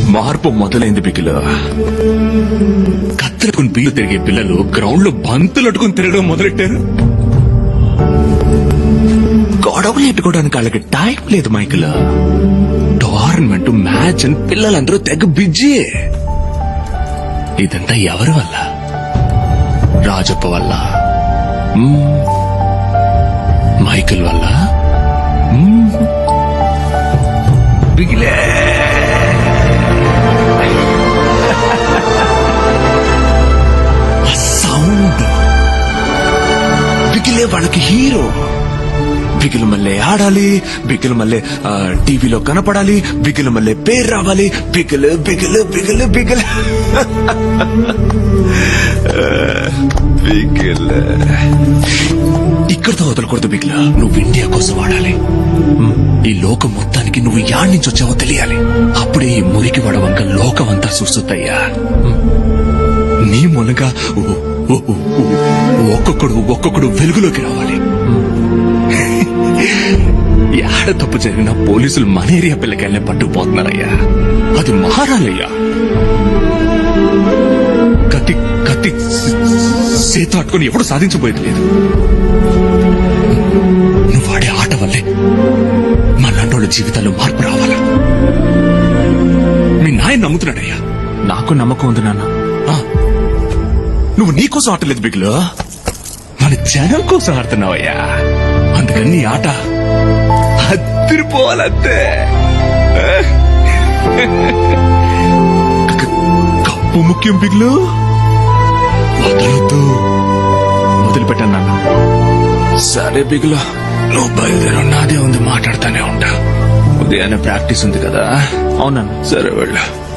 మార్పు మొదలైంది బిగిలో. కత్తెరకుని బీలు తిరిగే పిల్లలు గ్రౌండ్ లో బంతులు అట్టుకుని తిరగడం మొదలెట్టారు. గొడవలు ఎట్టుకోవడానికి వాళ్ళకి టైం లేదు మైకిల్. టోర్నమెంట్ మ్యాచ్ అని పిల్లలందరూ తెగ బిజీ. ఇదంతా ఎవరి వల్ల? రాజప్ప వల్ల, మైకిల్ వల్ల, బిగిలే. సౌండ్ బిగిలే వాళ్ళకి హీరో. బిగిలు మళ్ళీ ఆడాలి, బిగిలు మళ్ళీ టీవీలో కనపడాలి, బిగిలు మళ్ళీ పేరు రావాలి. బిగిలు బిగిలు బిగిలు బిగిలు బిగిలు. ఇక్కడితో వదలకూడదు బిగిల. నువ్వు ఇండియా కోసం ఆడాలి. ఈ లోకం మొత్తానికి నువ్వు యాడ్ నుంచి వచ్చావో తెలియాలి. అప్పుడే ఈ మురికి వడవంక లోకం అంతా చూస్తుందయ్యా. నీ మూలంగా ఒక్కొక్కడు వెలుగులోకి రావాలి. ఏడ తప్పు జరిగినా పోలీసులు మలేరియా పిల్లకాయలనే పట్టుకుపోతున్నారయ్యా. అది మారాలయ్యా. కత్తి కత్తి చేత పట్టుకుని ఎప్పుడు సాధించబోయేది లేదు. నువ్వు ఆడే ఆట వల్లే మనంటోళ్ళ జీవితాల్లో మార్పు రావాలా. మీ నాయన నమ్ముతున్నాడయ్యా. నాకు నమ్మకం ఉంది నాన్న. నువ్వు నీకోసం ఆటలేదు బిగులు, మన జనం కోసం ఆడుతున్నావయ్యా. అందుకని నీ ఆట అదిరిపోవాలంతే. కప్పు ముఖ్యం బిగులు. వదలొద్దు. వదిలిపెట్టాను నాన్న. సరే బిగులు, నువ్వు బయలుదేరు. నాదే ఉంది, మాట్లాడుతూనే ఉంటా. ఉదయాన్నే ప్రాక్టీస్ ఉంది కదా. అవునన్నా. సరే వెళ్ళు.